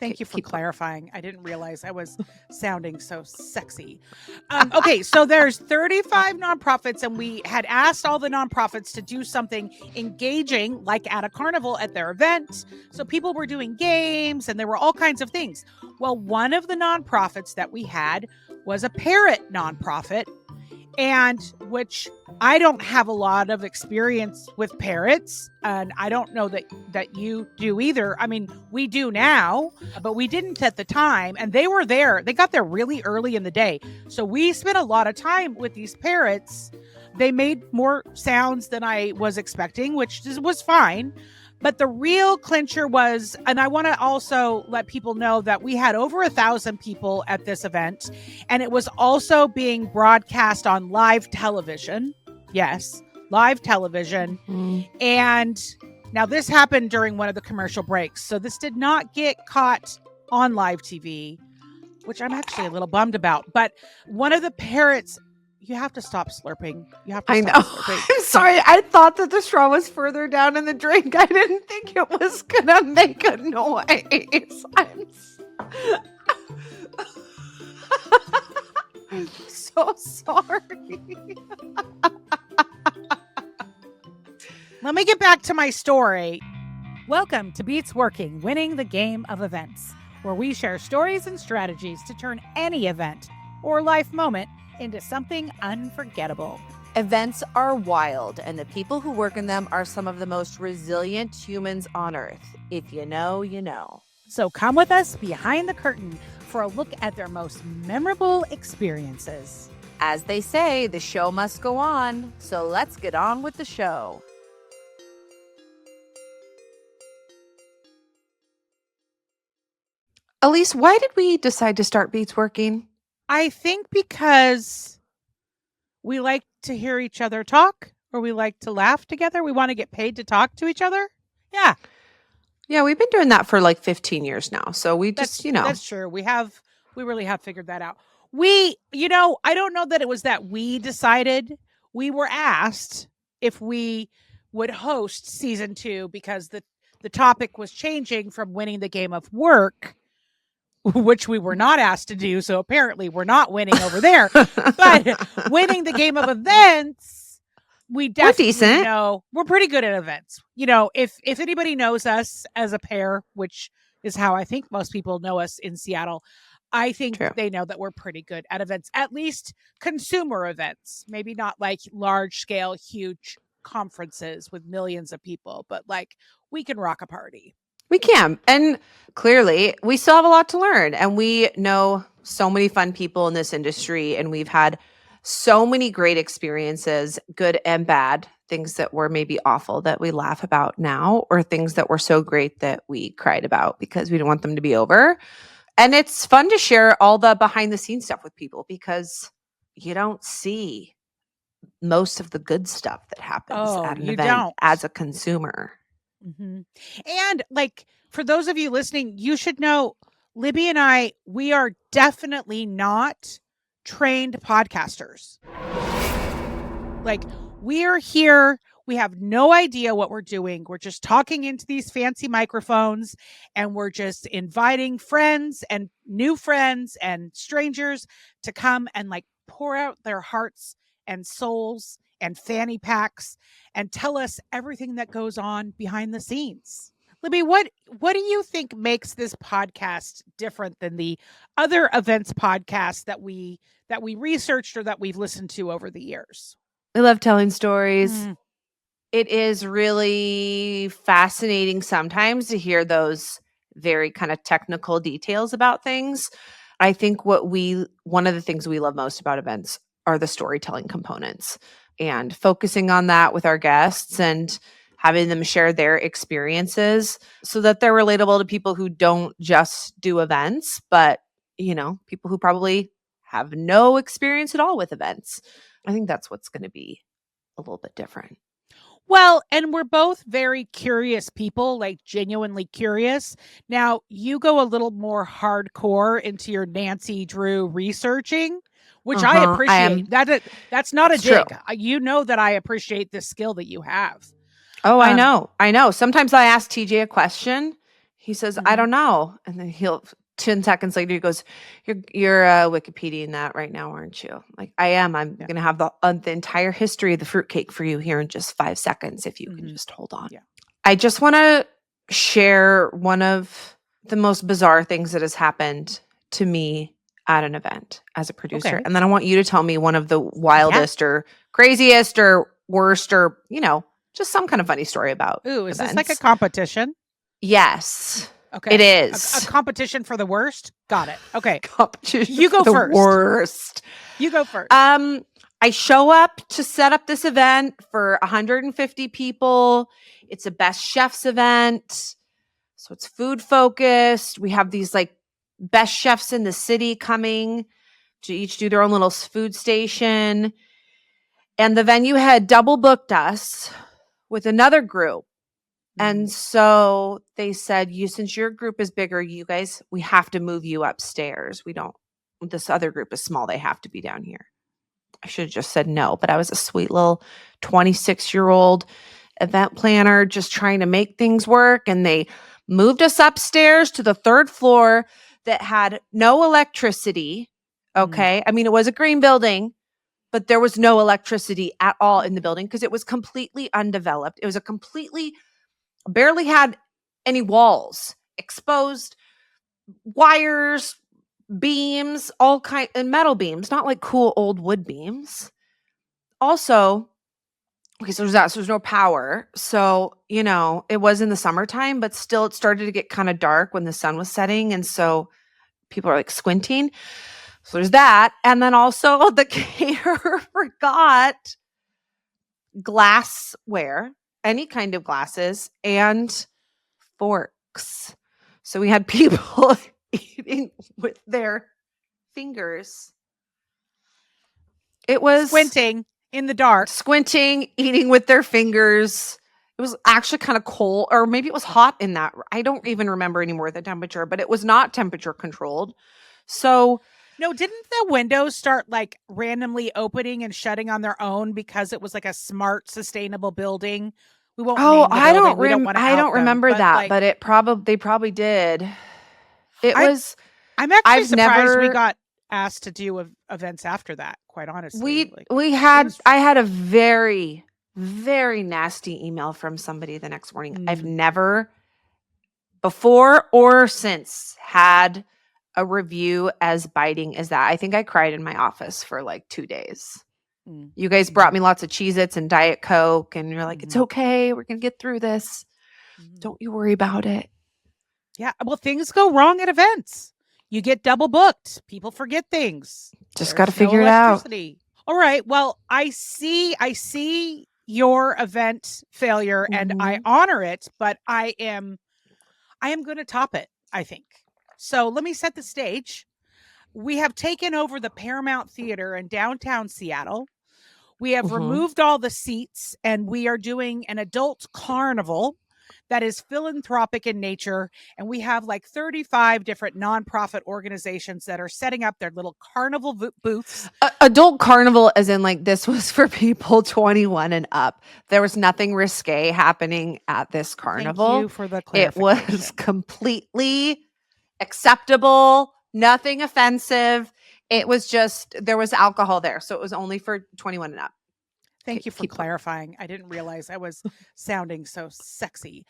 Thank you for clarifying. I didn't realize I was sounding so sexy. Okay, so there's 35 nonprofits, and we had asked all the nonprofits to do something engaging, like at a carnival at their event. So people were doing games, and there were all kinds of things. Well, one of the nonprofits that we had was a parrot nonprofit, and which I don't have a lot of experience with parrots, and I don't know that you do either. I mean, we do now, but we didn't at the time, and they were there. They got there really early in the day. So we spent a lot of time with these parrots. They made more sounds than I was expecting, which was fine. But the real clincher was, and I want to also let people know that we had over 1,000 people at this event, and it was also being broadcast on live television. Yes, live television. Mm-hmm. And now this happened during one of the commercial breaks. So this did not get caught on live TV, which I'm actually a little bummed about. But one of the parrots, you have to stop slurping. You have to stop slurping. I'm sorry. I thought that the straw was further down in the drink. I didn't think it was going to make a noise. I'm so sorry. Let me get back to my story. Welcome to Beats Working, winning the game of events, where we share stories and strategies to turn any event or life moment into something unforgettable. Events are wild, and the people who work in them are some of the most resilient humans on Earth. If you know, you know. So come with us behind the curtain for a look at their most memorable experiences. As they say, the show must go on, so let's get on with the show. Alysse, why did we decide to start Beats Working? I think because we like to hear each other talk, or we like to laugh together. We want to get paid to talk to each other. Yeah. Yeah, we've been doing that for like 15 years now. So we just, That's true. We really have figured that out. I don't know that it was that we decided. We were asked if we would host season 2 because the topic was changing from winning the game of work, which we were not asked to do. So apparently we're not winning over there, but winning the game of events, we definitely know we're pretty good at events. If anybody knows us as a pair, which is how I think most people know us in Seattle, I think they know that we're pretty good at events, at least consumer events, maybe not like large scale, huge conferences with millions of people, but like we can rock a party. We can. And clearly, we still have a lot to learn. And we know so many fun people in this industry. And we've had so many great experiences, good and bad, things that were maybe awful that we laugh about now, or things that were so great that we cried about because we didn't want them to be over. And it's fun to share all the behind the scenes stuff with people because you don't see most of the good stuff that happens at an event as a consumer. Mm-hmm. And like, for those of you listening, you should know Libby and I, we are definitely not trained podcasters. Like, we are here. We have no idea what we're doing. We're just talking into these fancy microphones, and we're just inviting friends and new friends and strangers to come and like pour out their hearts and souls and fanny packs and tell us everything that goes on behind the scenes. Libby, what do you think makes this podcast different than the other events podcasts that we researched or that we've listened to over the years? We love telling stories. It is really fascinating sometimes to hear those very kind of technical details about things. I think one of the things we love most about events are the storytelling components, and focusing on that with our guests and having them share their experiences so that they're relatable to people who don't just do events, but, people who probably have no experience at all with events. I think that's what's going to be a little bit different. Well, and we're both very curious people, like genuinely curious. Now, you go a little more hardcore into your Nancy Drew researching, which I appreciate. That's not a dig. You know that I appreciate the skill that you have. Oh, I know. Sometimes I ask TJ a question. He says, I don't know. And then 10 seconds later, he goes, you're Wikipediaing that right now, aren't you? Like, I am. I'm going to have the entire history of the fruitcake for you here in just 5 seconds, if you can just hold on. Yeah. I just want to share one of the most bizarre things that has happened to me at an event as a producer. Okay. And then I want you to tell me one of the wildest or craziest or worst or, just some kind of funny story about Ooh, is events. this like a competition? Yes. Okay. It is. A competition for the worst? Got it. Okay. Competition you go for the first. Worst. You go first. I show up to set up this event for 150 people. It's a best chefs event. So it's food focused. We have these like best chefs in the city coming to each do their own little food station. And the venue had double booked us with another group. And so they said, since your group is bigger, you guys, we have to move you upstairs. This other group is small. They have to be down here. I should have just said no, but I was a sweet little 26-year-old event planner just trying to make things work. And they moved us upstairs to the 3rd floor that had no electricity. Okay. I mean, it was a green building, but there was no electricity at all in the building because it was completely undeveloped. It was barely had any walls, exposed wires, beams, all kind and metal beams, not like cool old wood beams. Also, okay, so there's that. So there's no power. So, it was in the summertime, but still it started to get kind of dark when the sun was setting. And so people are like squinting. So there's that. And then also the caterer forgot glassware, any kind of glasses, and forks. So we had people eating with their fingers. It was squinting in the dark. Squinting, eating with their fingers. It was actually kind of cold, or maybe it was hot in that. I don't even remember anymore the temperature, but it was not temperature controlled. So no, didn't the windows start like randomly opening and shutting on their own because it was like a smart, sustainable building? We won't. Oh, name the I don't. I don't remember that, but they probably did. I'm actually surprised we got asked to do events after that. Quite honestly, I had a very, very nasty email from somebody the next morning. I've never before or since had a review as biting as that. I think I cried in my office for like 2 days. You guys brought me lots of Cheez-Its and Diet Coke, and you're like, it's okay. We're going to get through this. Don't you worry about it. Yeah. Well, things go wrong at events. You get double booked. People forget things. Just got to figure it out. All right. Well, I see your event failure and I honor it, but I am going to top it, I think. So let me set the stage. We have taken over the Paramount Theater in downtown Seattle. We have removed all the seats and we are doing an adult carnival that is philanthropic in nature. And we have like 35 different nonprofit organizations that are setting up their little carnival booths. Adult carnival, as in like this was for people 21 and up. There was nothing risque happening at this carnival. Thank you for the clarification. It was completely acceptable, nothing offensive. It was just, there was alcohol there. So it was only for 21 and up. Thank you for clarifying. I didn't realize I was sounding so sexy.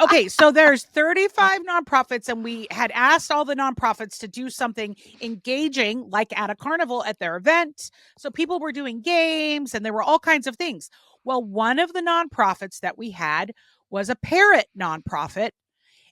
Okay, so there's 35 nonprofits, and we had asked all the nonprofits to do something engaging, like at a carnival at their event. So people were doing games, and there were all kinds of things. Well, one of the nonprofits that we had was a parrot nonprofit,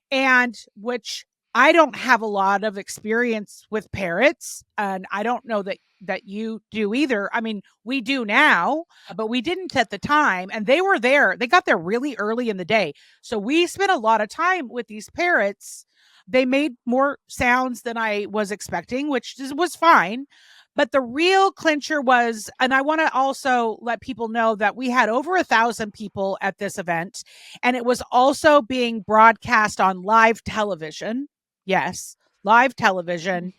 and which I don't have a lot of experience with parrots, and I don't know that you do either. I mean, we do now, but we didn't at the time. And they were there. They got there really early in the day. So we spent a lot of time with these parrots. They made more sounds than I was expecting, which was fine. But the real clincher was, and I want to also let people know that we had over 1,000 people at this event, and it was also being broadcast on live television. Yes, live television.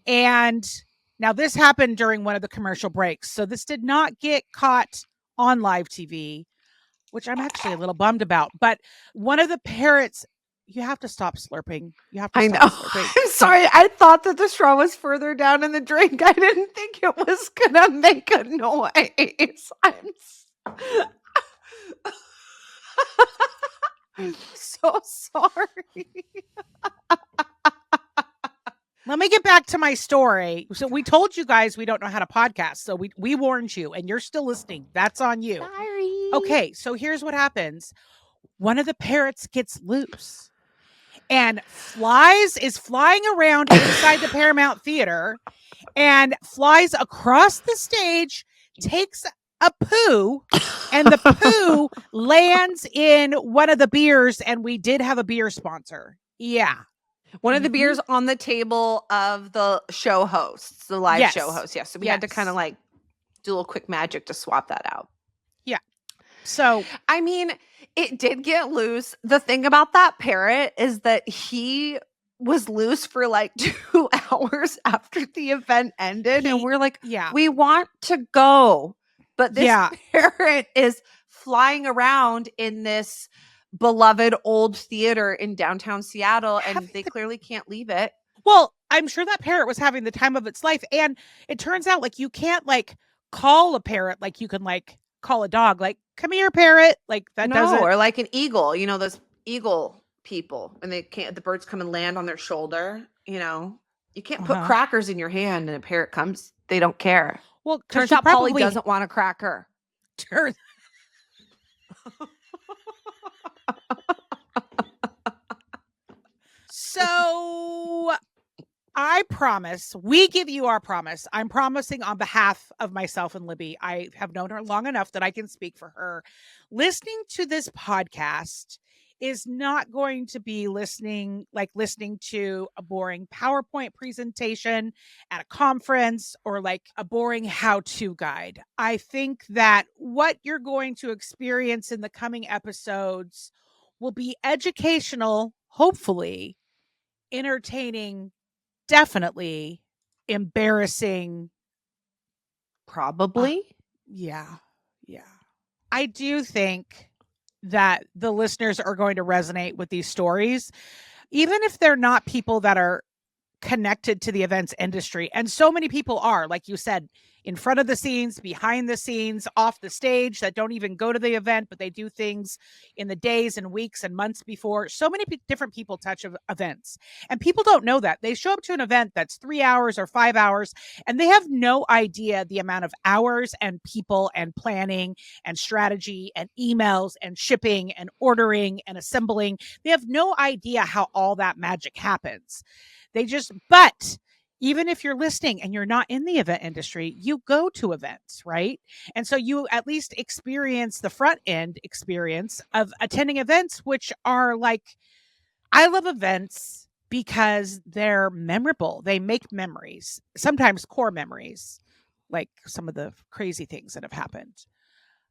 And now this happened during one of the commercial breaks. So this did not get caught on live TV, which I'm actually a little bummed about. But one of the parrots you have to stop slurping. You have to I stop know. slurping. I'm sorry. I thought that the straw was further down in the drink. I didn't think it was gonna make a noise. I'm so sorry. Let me get back to my story. So we told you guys we don't know how to podcast. So we warned you and you're still listening. That's on you. Sorry. Okay, so here's what happens. One of the parrots gets loose and is flying around inside the Paramount Theater and flies across the stage, takes a poo, and the poo lands in one of the beers. And we did have a beer sponsor. Yeah. One of the beers on the table of the show hosts, the live show hosts. Yes. So we had to kind of like do a little quick magic to swap that out. Yeah. So, I mean, it did get loose. The thing about that parrot is that he was loose for like 2 hours after the event ended. And we're like, we want to go. But this parrot is flying around in this beloved old theater in downtown Seattle, and they clearly can't leave it. Well, I'm sure that parrot was having the time of its life. And it turns out like you can't like call a parrot like you can like call a dog, like, come here, parrot. Like that doesn't. Or like an eagle, you know, those eagle people, and the birds come and land on their shoulder, you know. You can't put crackers in your hand and a parrot comes, they don't care. Well, turns out Polly doesn't want a cracker. So I promise, we give you our promise. I'm promising on behalf of myself and Libby. I have known her long enough that I can speak for her. Listening to this podcast is not going to be listening to a boring PowerPoint presentation at a conference or like a boring how-to guide. I think that what you're going to experience in the coming episodes will be educational, hopefully, entertaining, definitely embarrassing. Probably. Yeah. I do think that the listeners are going to resonate with these stories, even if they're not people that are connected to the events industry. And so many people are, like you said, in front of the scenes, behind the scenes, off the stage, that don't even go to the event, but they do things in the days and weeks and months before. So many different people touch events, and people don't know that. They show up to an event that's 3 hours or 5 hours, and they have no idea the amount of hours and people and planning and strategy and emails and shipping and ordering and assembling. They have no idea how all that magic happens. But even if you're listening and you're not in the event industry, you go to events, right? And so you at least experience the front end experience of attending events, which are like, I love events because they're memorable. They make memories, sometimes core memories, like some of the crazy things that have happened.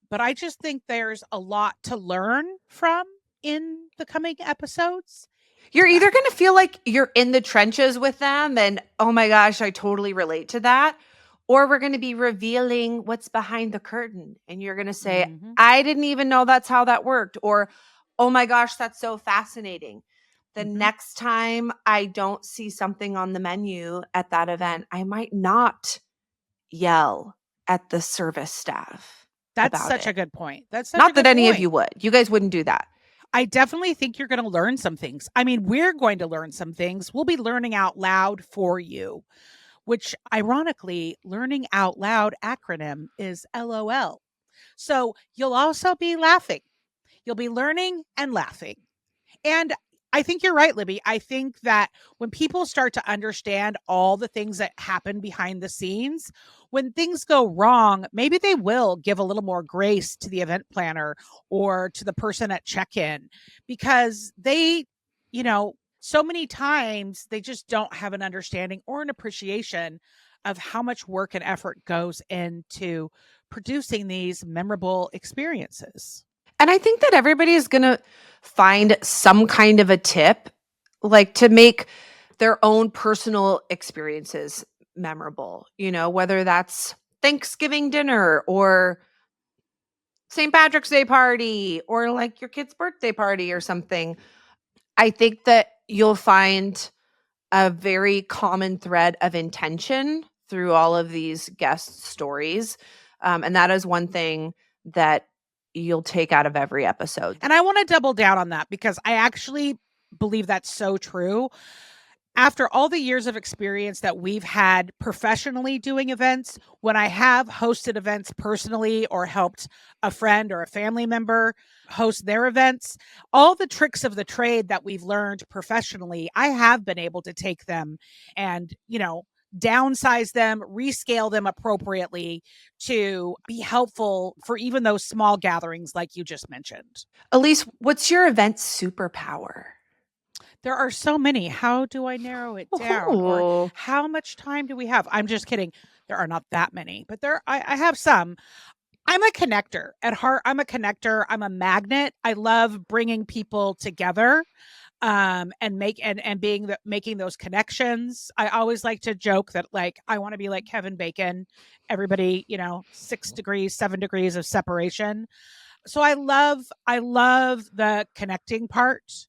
But I just think there's a lot to learn from in the coming episodes. You're either going to feel like you're in the trenches with them and, oh my gosh, I totally relate to that. Or we're going to be revealing what's behind the curtain. And you're going to say, I didn't even know that's how that worked. Or, oh my gosh, that's so fascinating. The next time I don't see something on the menu at that event, I might not yell at the service staff. That's such a good point. That's not that any of you would. You guys wouldn't do that. I definitely think you're going to learn some things. I mean, we're going to learn some things. We'll be learning out loud for you, which ironically, learning out loud acronym is LOL. So you'll also be laughing. You'll be learning and laughing. And I think you're right, Libby. I think that when people start to understand all the things that happen behind the scenes, when things go wrong, maybe they will give a little more grace to the event planner or to the person at check-in, because they, so many times they just don't have an understanding or an appreciation of how much work and effort goes into producing these memorable experiences. And I think that everybody is going to find some kind of a tip, like to make their own personal experiences memorable, whether that's Thanksgiving dinner or St. Patrick's Day party or like your kid's birthday party or something. I think that you'll find a very common thread of intention through all of these guest stories. And that is one thing that you'll take out of every episode. And I want to double down on that because I actually believe that's so true. After all the years of experience that we've had professionally doing events, when I have hosted events personally or helped a friend or a family member host their events, all the tricks of the trade that we've learned professionally, I have been able to take them and, downsize them, rescale them appropriately to be helpful for even those small gatherings like you just mentioned. Alysse, what's your event superpower? There are so many. How do I narrow it down? Or how much time do we have? I'm just kidding. There are not that many, but I have some. I'm a connector at heart. I'm a connector. I'm a magnet. I love bringing people together, and making those connections. I always like to joke that like I want to be like Kevin Bacon, everybody, 6 degrees, 7 degrees of separation. So I love the connecting part.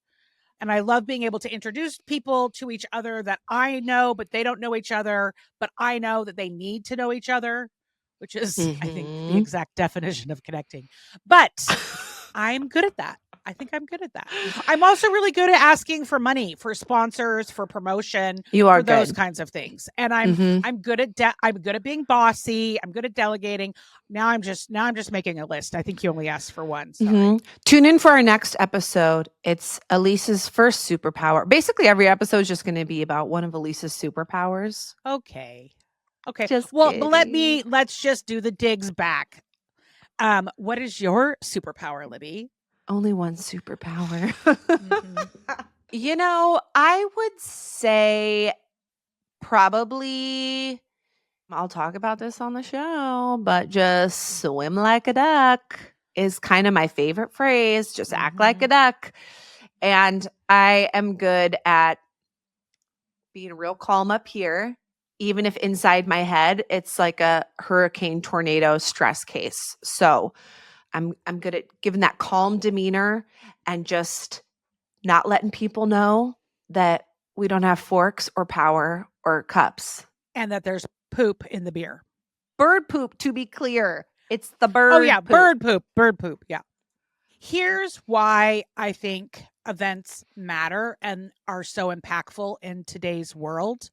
And I love being able to introduce people to each other that I know, but they don't know each other, but I know that they need to know each other, which is, I think, the exact definition of connecting. But I'm good at that. I think I'm good at that. I'm also really good at asking for money, for sponsors, for promotion, You are for those good. kinds of things. And I'm good at I'm good at being bossy. I'm good at delegating. Now I'm just making a list. I think you only asked for one. Sorry. Tune in for our next episode. It's Alysse's first superpower. Basically, every episode is just going to be about one of Alysse's superpowers. Okay. Just Well, kidding. let's just do the digs back. What is your superpower, Libby? Only one superpower. I would say probably, I'll talk about this on the show, but just swim like a duck is kind of my favorite phrase. Just act like a duck. And I am good at being real calm up here, even if inside my head it's like a hurricane tornado stress case. So I'm good at giving that calm demeanor and just not letting people know that we don't have forks or power or cups. And that there's poop in the beer. Bird poop, to be clear. It's the bird Oh, yeah, poop. bird poop, yeah. Here's why I think events matter and are so impactful in today's world.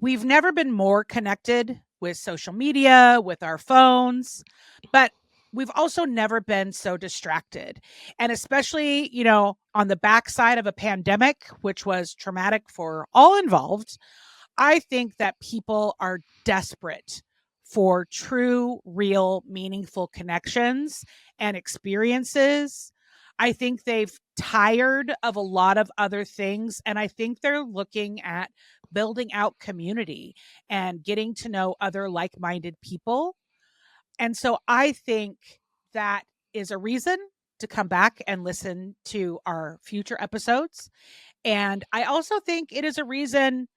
We've never been more connected with social media, with our phones, but we've also never been so distracted. And especially, on the backside of a pandemic, which was traumatic for all involved, I think that people are desperate for true, real, meaningful connections and experiences. I think they've tired of a lot of other things. And I think they're looking at building out community and getting to know other like minded people. And so I think that is a reason to come back and listen to our future episodes. And I also think it is a reason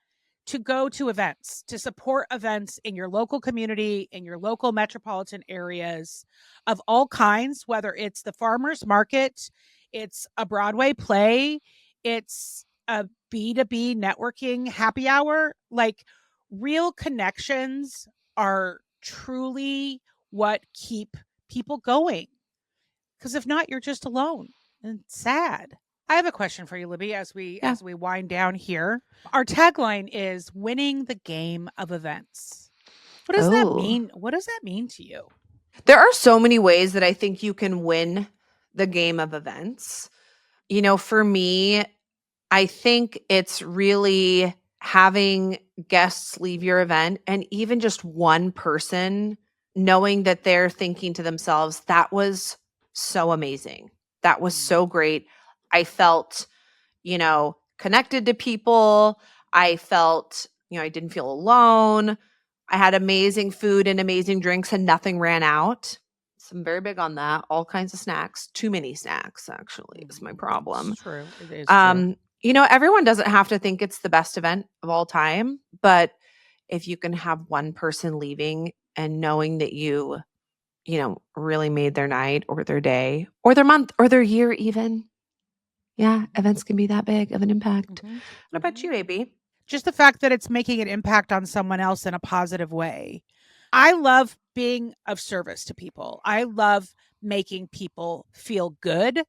to go to events, to support events in your local community, in your local metropolitan areas of all kinds, whether it's the farmers market, it's a Broadway play, it's a B2B networking happy hour. Like real connections are truly what keep people going. Because if not, you're just alone and sad. I have a question for you, Libby, as we wind down here. Our tagline is winning the game of events. What does that mean? What does that mean to you? There are so many ways that I think you can win the game of events. For me, I think it's really having guests leave your event and even just one person knowing that they're thinking to themselves, that was so amazing. That was so great. I felt, connected to people. I felt, I didn't feel alone. I had amazing food and amazing drinks and nothing ran out. So I'm very big on that. All kinds of snacks. Too many snacks, actually, is my problem. It's true. It is true. Everyone doesn't have to think it's the best event of all time, but if you can have one person leaving and knowing that you really made their night or their day or their month or their year even, Yeah, events can be that big of an impact. Mhm. What about you, AB? Just the fact that it's making an impact on someone else in a positive way. I love being of service to people. I love making people feel good.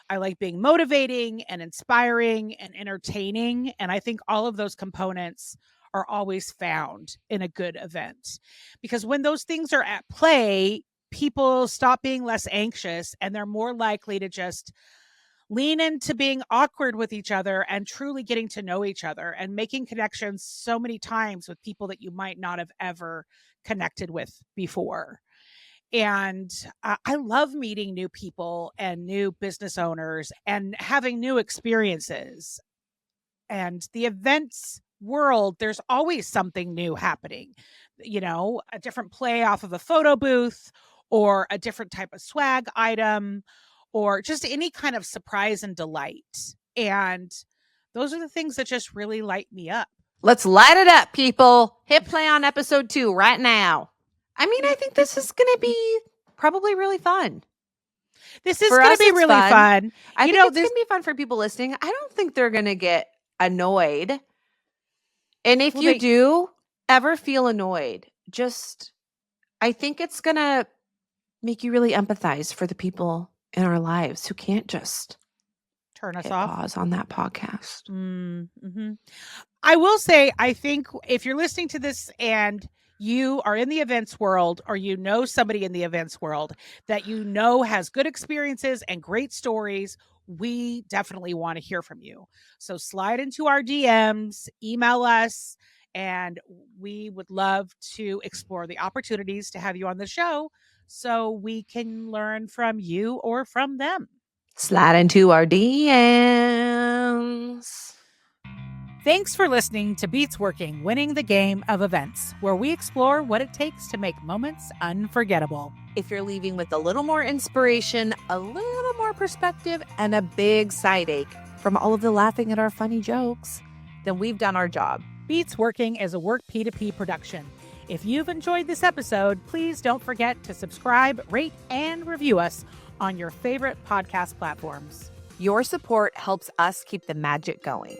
I like being motivating and inspiring and entertaining. And I think all of those components are always found in a good event. Because when those things are at play, people stop being less anxious and they're more likely to just lean into being awkward with each other and truly getting to know each other and making connections so many times with people that you might not have ever connected with before. And I love meeting new people and new business owners and having new experiences. And the events world, there's always something new happening. A different play off of a photo booth or a different type of swag item or just any kind of surprise and delight. And those are the things that just really light me up. Let's light it up, people. Hit play on episode 2 right now. I mean, I think this is going to be probably really fun. This is going to be really fun. I think it's going to be fun for people listening. I don't think they're going to get annoyed. And if you do ever feel annoyed, I think it's going to make you really empathize for the people in our lives who can't just turn us off. Pause on that podcast. Mm-hmm. I will say, I think if you're listening to this and you are in the events world or you know somebody in the events world that you know has good experiences and great stories, we definitely want to hear from you. So slide into our DMs, email us, and we would love to explore the opportunities to have you on the show so we can learn from you or from them. Slide into our DMs. Thanks for listening to Beats Working, Winning the Game of Events, where we explore what it takes to make moments unforgettable. If you're leaving with a little more inspiration, a little more perspective, and a big side ache from all of the laughing at our funny jokes, then we've done our job. Beats Working is a Work P2P production. If you've enjoyed this episode, please don't forget to subscribe, rate, and review us on your favorite podcast platforms. Your support helps us keep the magic going.